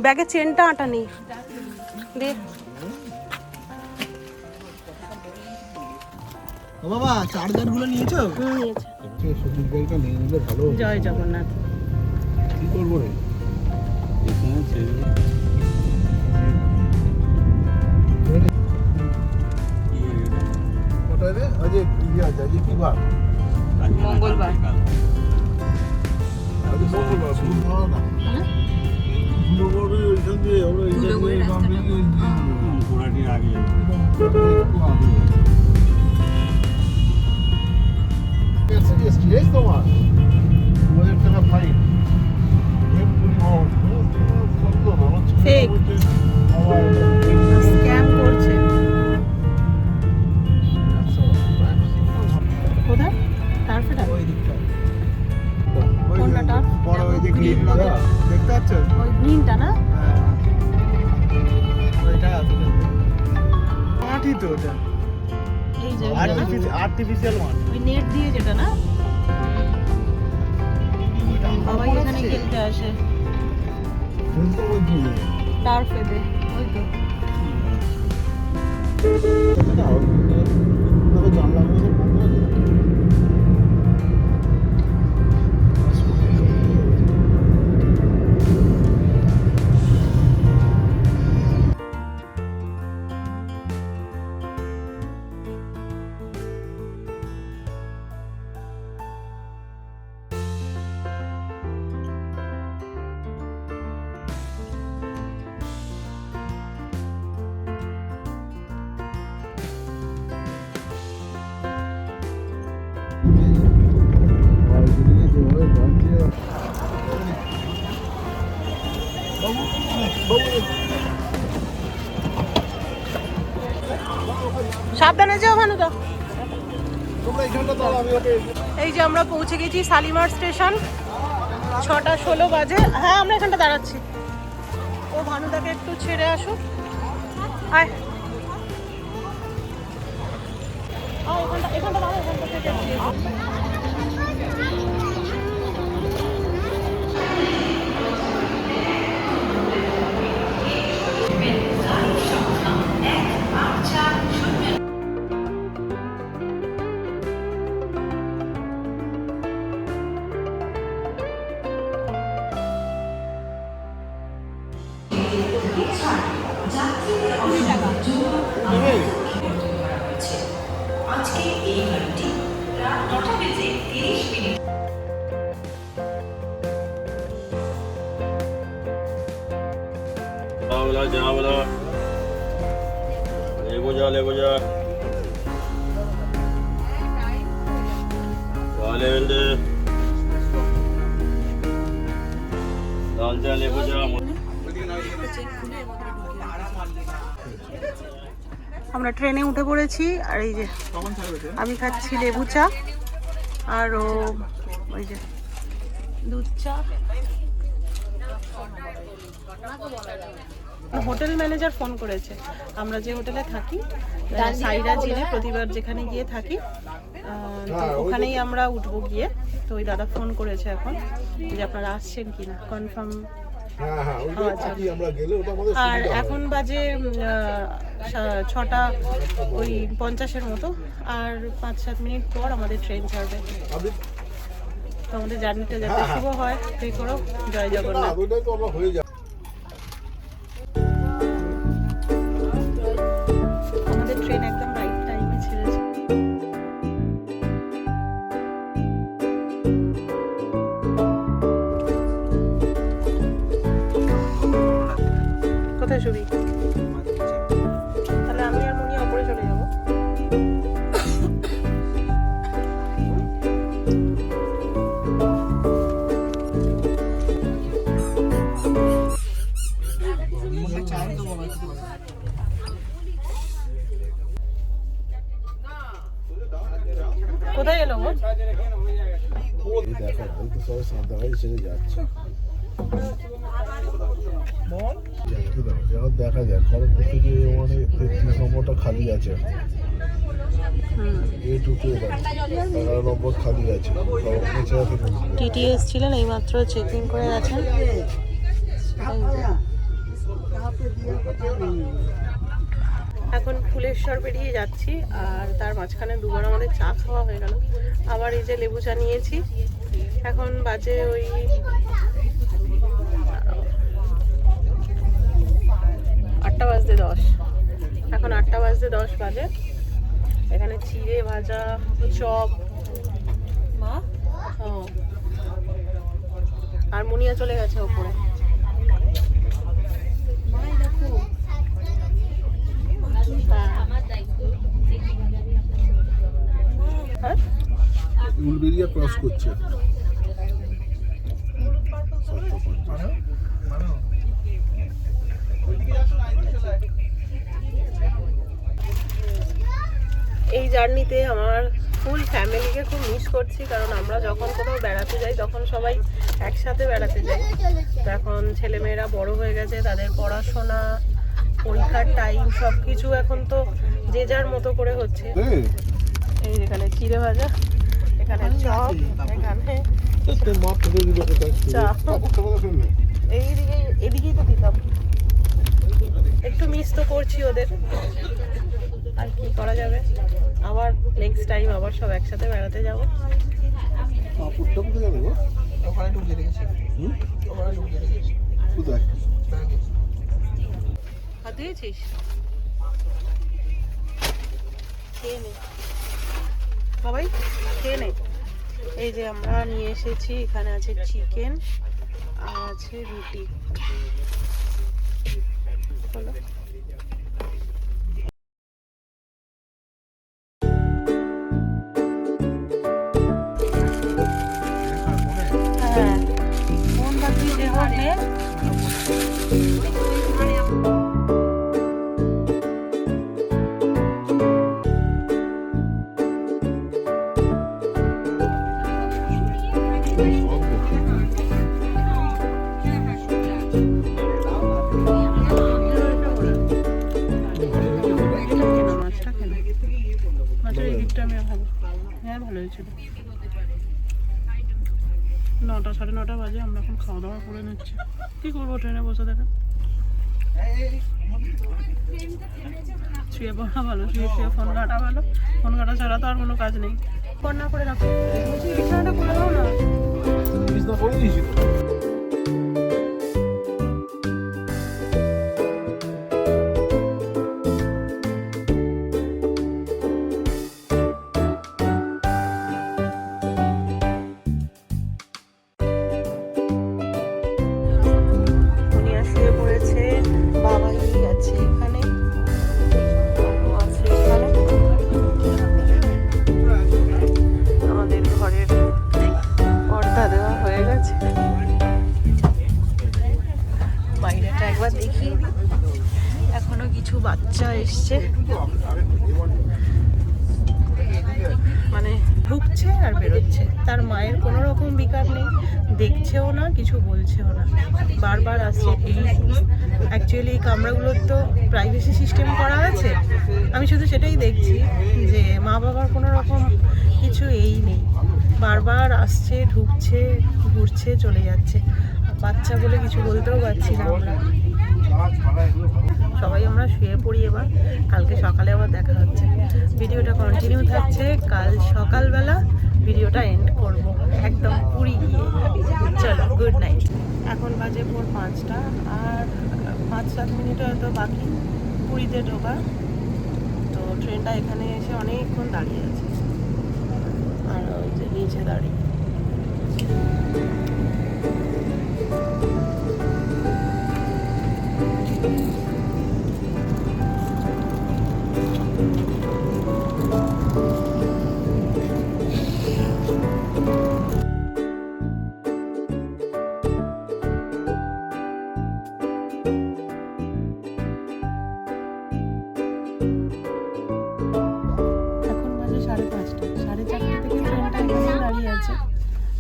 ব্যাগে চেনটা আটা নেই দেখ বাবা। চার্জার গুলো নিয়েছো? নিয়েছে। সবুজ ব্যাগটা নিয়ে নিলে ভালো। জয় জগন্নাথ। কি করবো রে? কোথায় রে? আজ কি আছে? আজ কি বার? মঙ্গলবার। আজ মঙ্গলবার। বুধবার না। বুধবারে ওইখান দিয়ে আমরা এই রাস্তাটা ঘোড়াটির আগে একটু আগে। এই তোমার 2000 টাকা ফাইন। ফেক স্ক্যাম করছে। কোথায় টার্ফটা? ওই দিকটা। কোনটা টার্ফ? বড় ওই যে গ্রিন লাগা দেখতে পাচ্ছ? ওই গ্রিনটা না? হ্যাঁ ওইটা আছে। মাটি তো ওটা। এই যে আর্টিফিশিয়াল মাটি। ওই নেট দিয়ে যেটা না? বাবা এখানে খেলতে আসে টার্ফেতে। ওই তো সাবধানে যাও ভানুদা। এই যে আমরা পৌঁছে গেছি শালিমার স্টেশন। 6:16 বাজে। হ্যাঁ আমরা এখানটা দাঁড়াচ্ছি। ও ভানুদাকে একটু ছেড়ে আসুক। আয় এখানটা দাঁড়া। এখানটা থেকে আজকে এই গাড়িটি রাত 9টা বেজে 30 মিনিট। बोला ले जा वाले बंदे दाल जा ले जा। আমরা ট্রেনে উঠে পড়েছি। আর এই যে আমি খাচ্ছি লেবু চা আর ও ওই যে দুধ চা। হোটেল ম্যানেজার ফোন করেছে। আমরা যে হোটেলে থাকি সাইরা জিনে প্রতিবার যেখানে গিয়ে থাকি তো ওখানেই আমরা উঠবো গিয়ে। তো ওই দাদা ফোন করেছে এখন যে আপনারা আসছেন কিনা কনফার্ম। আর এখন বাজে 6:50 মতো। আর 5-7 মিনিট পর আমাদের ট্রেন ছাড়বে। তো আমাদের জার্নিটা যাতে শুভ হয় প্রে করো। জয় জগন্নাথ। আমাদের ট্রেন একদম রাইট টাইমে ছেড়েছে। কোথায় শুবি? তাহলে আমি আর মুনি ওপরে চলে যাবো। কোথায় এলো? দেখো তো সবাই সাঁতার ছেড়ে যাচ্ছে। দেখা যায় খড়গপুর থেকে মানে 33 নম্বরটা খালি আছে। এ টুটু এবার 11 নম্বর খালি আছে এছাড়া তো নেই। টিটি এসেছিলেন এইমাত্র চেকিং করে গেছেন। এখন ফুলেশ্বর বেরিয়ে যাচ্ছি আর তার মাঝখানে দুবার আমাদের চা খাওয়া হয়ে গেল। আবার এই যে লেবু চা নিয়েছি। এখন বাজে ওই 8:10। এখন 8:10 বাজে। এখানে চিড়ে ভাজা, চপ, আর মুনিয়া চলে গেছে ওপরে। হ্যাঁ উলবেরিয়া ক্রস করছে। এই জার্নিতে আমার ফুল ফ্যামিলিকে খুব মিস করছি, কারণ আমরা যখন কোথাও বেড়াতে যাই তখন সবাই একসাথে বেড়াতে যাই। তো এখন ছেলেমেয়েরা বড় হয়ে গেছে, তাদের পড়াশোনা, পরীক্ষার টাইম সব কিছু এখন তো যে যার মতো করে হচ্ছে। এই এখানে চিড়ে ভাজা, এখানে চপ, এখানে চা। এদিকেই তো দিতাম। একটু মিস তো করছি ওদের, আর কি করা যাবে। আবার নেক্সট টাইম আবার সব একসাথে বেড়াতে যাবো। হাত দিয়েছিস? খেয়ে নে বাবাই, খেয়ে নে। এই যে আমরা নিয়ে এসেছি, এখানে আছে চিকেন আর আছে রুটি। বলো। হ্যাঁ, কোন বাকি যে হবে মাছের এই দিকটা আমি খাবো। হ্যাঁ ভালো হয়েছিল। 9টা 9:30 বাজে, আমরা এখন খাওয়া দাওয়া করে নিচ্ছি। কি করবো ট্রেনে বসে থাকে, শুয়ে পড়া ভালো, শুয়ে শুয়ে ফোন ঘাটা ভালো। ফোন ঘাটা ছাড়া তো আর কোনো কাজ নেই। ফোন না করে রাখো, বিছানাটা করে দাও না। বিছনা করে দিয়েছি তো। এখনো কিছু বাচ্চা এসছে, মানে ঢুকছে আর বেরোচ্ছে, তার মায়ের কোনো রকম বিকার নেই, দেখছেও না, কিছু বলছেও না, বারবার আসছে। এই অ্যাকচুয়ালি এই কামরাগুলোর তো প্রাইভেসি সিস্টেম করা আছে। আমি শুধু সেটাই দেখছি যে মা বাবার কোনো রকম কিছু এই নেই, বারবার আসছে, ঢুকছে, ঘুরছে, চলে যাচ্ছে। বাচ্চা বলে কিছু বলতেও পারছি না আমরা। সবাই আমরা শুয়ে পড়ি এবার, কালকে সকালে আবার দেখা হচ্ছে। ভিডিওটা কন্টিনিউ থাকছে, কাল সকালবেলা ভিডিওটা এন্ড করব একদম পুরী গিয়ে। চলো, গুড নাইট। এখন বাজে ভোর 5টা, আর 5-7 মিনিট হয়তো বাকি পুরীতে ঢোকা। তো ট্রেনটা এখানে এসে অনেকক্ষণ দাঁড়িয়ে আছে, আর ওই যে নিচে দাঁড়িয়ে।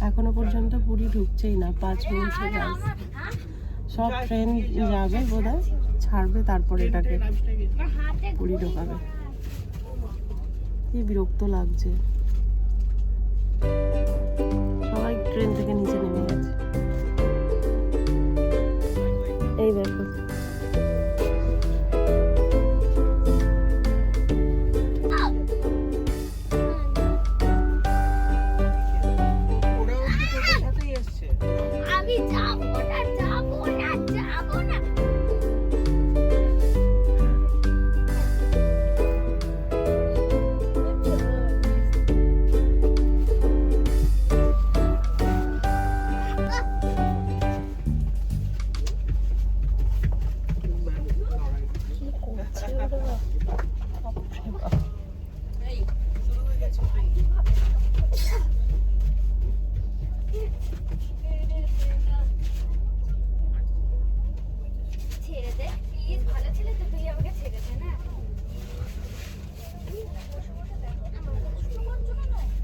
এখনো পর্যন্ত পুরী ঢুকছেই না, 5 মিনিটের গাড়ি। সব ট্রেন যাবে বোধহয়, ছাড়বে, তারপরে এটাকে পুরী ঢোকাবে। কি বিরক্ত লাগছে, সবাই ট্রেন থেকে নিচে নেমে গেছে। এই দেখো আমি যাবো না, যাবো না, যাবো না। ছেড়ে দে প্লিজ, ভালো ছেলে তো, তুই আমাকে ছেড়ে দে না।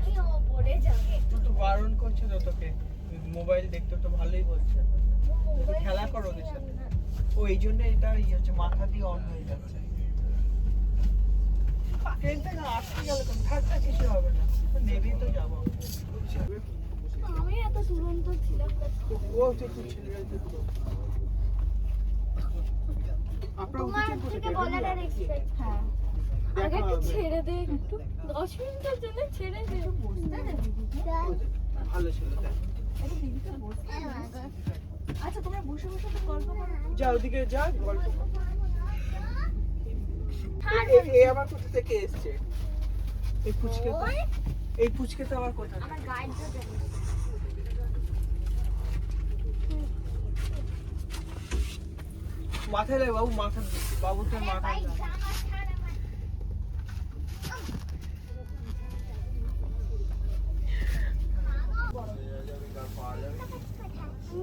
এই ও পড়ে যাবে। তুই তো বারণ করছে তো তোকে, মোবাইল দেখতে তো ভালোই বলছে, তুই খেলা কর ওদের সাথে। ও এই জন্য এটা ইয়ে হচ্ছে, মাথা দিয়ে অন হয়ে যাচ্ছে। ট্রেনটা না আসতে গেলে তো থাকতে কিছু হবে না, নেবেই তো যাবো। আমি এত দুরন্ত ছিলাম না। ও তো একটু ছেলে আপনার তোমার থেকে বলার আর এক্সপেক্ট। হ্যাঁ আগে একটু ছেড়ে দে, একটু 10 মিনিটের জন্য ছেড়ে দে। ভালো ছিল। আচ্ছা তোমরা বসে বসে তো গল্প করো। যা ওদিকে যা, গল্প কর। এই আবার কোথা থেকে এসছে? এই পুচকে তো, এই পুচকে তো আবার কোথা থেকে? আমার গাইড তো দেবে। মাথায় লাগে বাবু, মাথা বাবুটার মাথায় লাগে।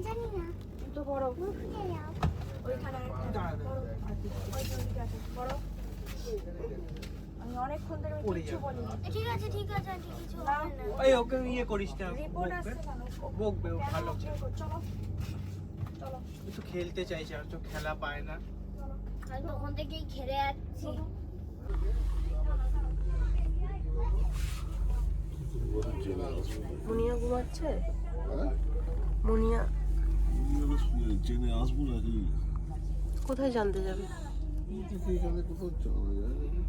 জানি না তো বড় ওইখানে আমি অনেকক্ষণ ধরে কিছু বলিনি। ঠিক আছে ঠিক আছে আন্টি, কিছু হবে না। এই ওকে ইয়ে করিস না, রিপোর্ট বকবে আসছে না। বকবে, ও ভালো চলো চলো। ও তো খেলতে চাইছে, আর তো খেলা পায় না। আমি তখন থেকেই ঘেরে যাচ্ছি। মুনিয়া ঘুমাচ্ছে। মুনিয়া ট্রেনে আসবো নাকি? কোথায় জানতে যাবে? এখানে কোথাও যাওয়া যায় না।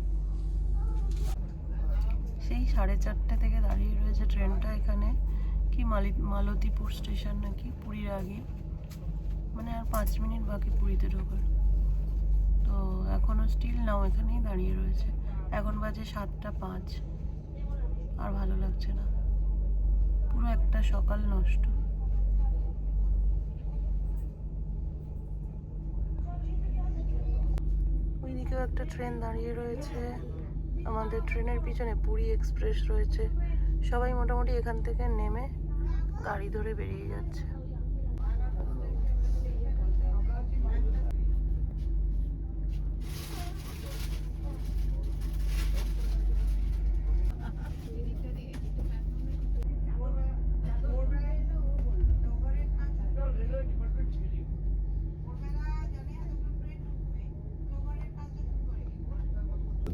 সেই 4:30 থেকে দাঁড়িয়ে রয়েছে ট্রেনটা এখানে, কি মালতীপুর স্টেশন নাকি, পুরীর আগে, মানে আর 5 মিনিট বাকি পুরীতে ঢোকার। তো এখনো স্টিল নাও এখানেই দাঁড়িয়ে রয়েছে। এখন বাজে 7:05, আর ভালো লাগছে না, পুরো একটা সকাল নষ্ট। ওইদিকেও একটা ট্রেন দাঁড়িয়ে রয়েছে, আমাদের ট্রেনের পিছনে পুরী এক্সপ্রেস রয়েছে। সবাই মোটামুটি এখান থেকে নেমে গাড়ি ধরে বেরিয়ে যাচ্ছে।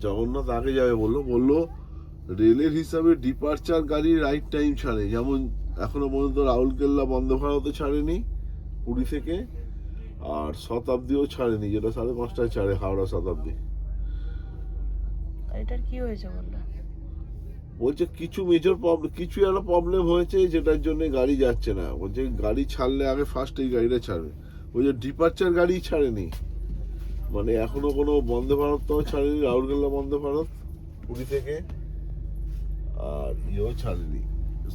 জগন্নাথ আগে যাবে বললো রেলের হিসাবে ডিপার্চার গাড়ি রাইট টাইম ছাড়ে, যেমন এখনো পর্যন্ত রাউরকেল্লা বন্দে ভারতও ছাড়েনি পুরী থেকে, আর শতাব্দীও ছাড়েনি, যেটা 5:30টায় ছাড়ে, হাওড়া শতাব্দী। এটার কি হয়েছে বললো? বলছে কিছু মেজর প্রবলেম, কিছু একটা প্রবলেম হয়েছে যেটার জন্য গাড়ি যাচ্ছে না। বলছে গাড়ি ছাড়লে আগে ফার্স্ট এই গাড়িটা ছাড়বে। বলছে ডিপার্চার গাড়ি ছাড়েনি, মানে এখনো কোনো বন্দে ভারতটাও ছাড়েনি, রাউরকেল্লা বন্দে ভারত পুরী থেকে, আর ইয়েও ছাড়েনি,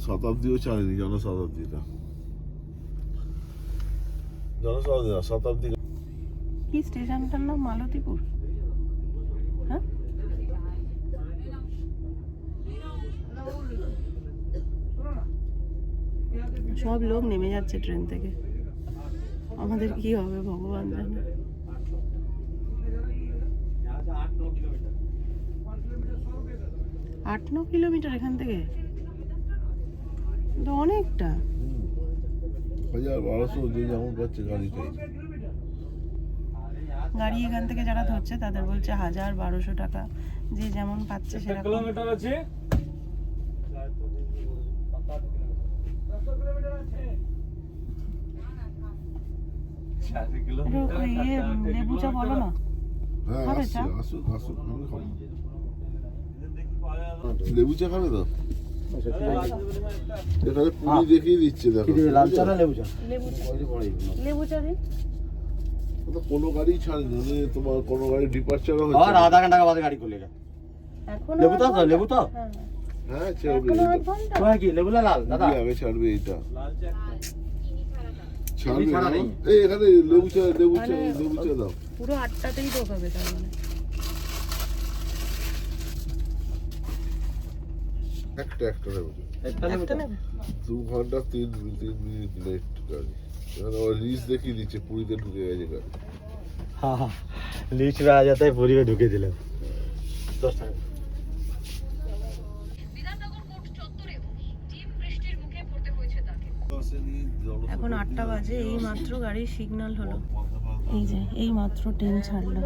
শতাব্দীও ছাড়েনি, জনশতাব্দীটা, জনশতাব্দী না, শতাব্দী। কি স্টেশনটার নাম? মালতীপুর। হ্যাঁ, সব লোক নেমে যাচ্ছে ট্রেন থেকে, আমাদের কি হবে ভগবান জানে। 8-9 কিলোমিটার এখান থেকে, তো অনেকটা। 1200 যে যেমন পাচ্ছে গাড়ি চাইছে। গাড়ি এখান থেকে যারা ধরছে তাদের বলছে 1000-1200 টাকা, যে যেমন পাচ্ছে সেরকম। কিলোমিটার আছে লেবু চা বলো না। হ্যাঁ খাবে আসছে, চা? আসুক আসুক, আমি খাবো। লেবু চা খাবে তো? এখানে পুরি দেখিয়ে দিচ্ছে, দেখো লাল চা না লেবু চা? লেবু চা দিন। তো কোনো গাড়ি ছাড়েনি, মানে তোমার কোনো গাড়ি ডিপার্চারও হচ্ছে और आधा घंटा के बाद गाड़ी खुलेगा। এখন लेबू तो लेबू तो হ্যাঁ ছাড়বে, এখন এটা तो है कि लेबू लाल दादा পুরি আগে ছাড়বে, এটা ছাড়বে ছাড়া না? নেই। এই এখানে লেবু চা, লেবু চা, লেবু চা দাও। পুরো 8টাতেই ঢোকাবে তার মানে। একটা লেবু চা। একটা लेबू একটা तो নেবে? 2 ঘন্টা 3 মিনিট লেট গাড়ি। এখানে আবার রিচ দেখিয়ে দিচ্ছে, পুরীতে ঢুকে গেছে গাড়ি। हां हां लीच में आ जाता है पूरी में ढुके दिले 10 টাকা। বিধাননগর কোর্ট চত্বরে টিম বৃষ্টির মুখে পড়তে হয়েছে তাকে। এখন 8টা বাজে, এই মাত্র গাড়ির সিগন্যাল হলো। এই যে এই মাত্র ট্রেন ছাড়লো।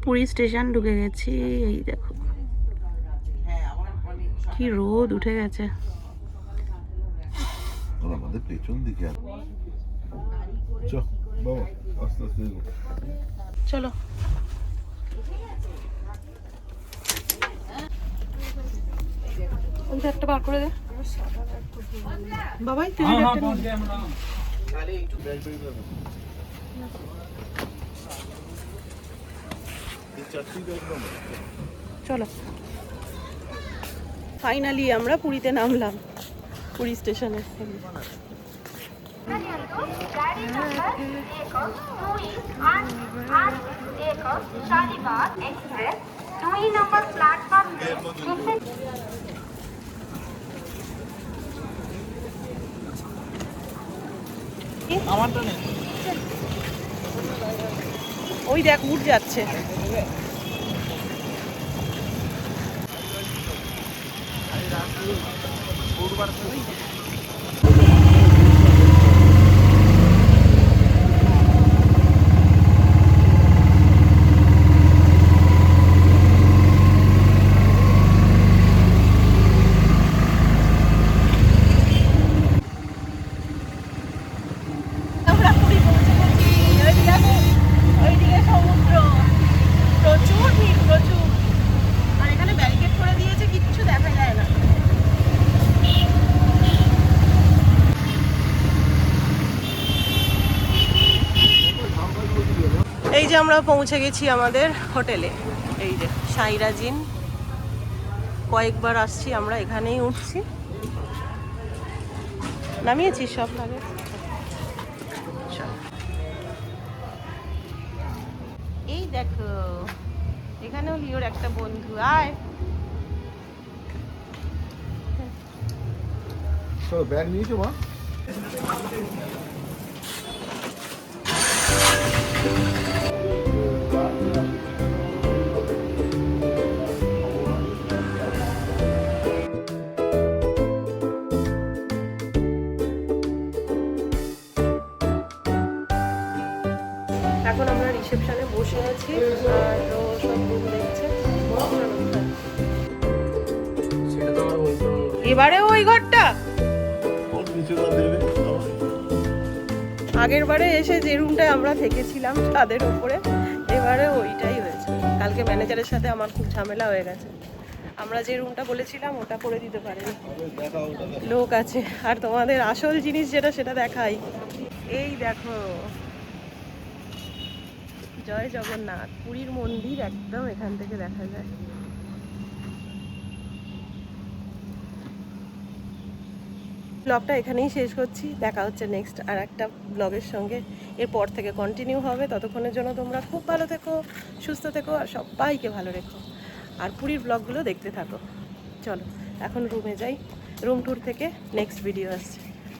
পুরী স্টেশন ঢুকে গেছি। এই দেখো কি রোদ উঠে গেছে। আমাদের পেছন দিকে চল বাবা, আস্তে আস্তে এগো। চলো ওই একটা বার করে দে বাবাই, তুই একটা নিয়ে চলো। ফাইনালি আমরা পুরীতে নামলাম, পুরী স্টেশনে। गाड़ी number 1288 Shalimar express 2 number platform में আমারটা নেই। ওই দেখ উঠ যাচ্ছে। আমরা পুরী পৌঁছে গেছি। ওইদিকে সমুদ্র, প্রচুর ভিড়, প্রচুর। আর এখানে ব্যারিকেড করে দিয়েছে, কিচ্ছু দেখা যায় না। এই যে আমরা পৌঁছে গেছি আমাদের হোটেলে। এই যে সাইরাজ ইন, কয়েকবার আসছি আমরা, এখানেই উঠছি। নামিয়েছিস সব লাগে? এই দেখো এখানেও লিওর একটা বন্ধু। আয় চলো, ব্যাগ নিয়েছো মা? এখন আমরা রিসেপশনে বসে আছি আর ও সব রুম দেখছে। এবারে ওই ঘরটা ওর নিচেটা দেবে। আগের বারে এসে যে রুমটায় আমরা থেকেছিলাম ছাদের উপরে, এবারে ওইটাই হয়েছে। কালকে ম্যানেজারের সাথে আমার খুব ঝামেলা হয়ে গেছে। আমরা যে রুমটা বলেছিলাম ওটা করে দিতে পারিনি, লোক আছে। আর তোমাদের আসল জিনিস যেটা সেটা দেখাই। এই দেখো জয় জগন্নাথ, পুরীর মন্দির একদম এখান থেকে দেখা যায়। ব্লগটা এখানেই শেষ করছি। দেখা হচ্ছে নেক্সট আর একটা ব্লগের সঙ্গে। এরপর থেকে কন্টিনিউ হবে। ততক্ষণের জন্য তোমরা খুব ভালো থেকো, সুস্থ থেকো আর সবাইকে ভালো রেখো। আর পুরীর ব্লগগুলো দেখতে থাকো। চলো এখন রুমে যাই, রুম ট্যুর থেকে নেক্সট ভিডিও আসছে।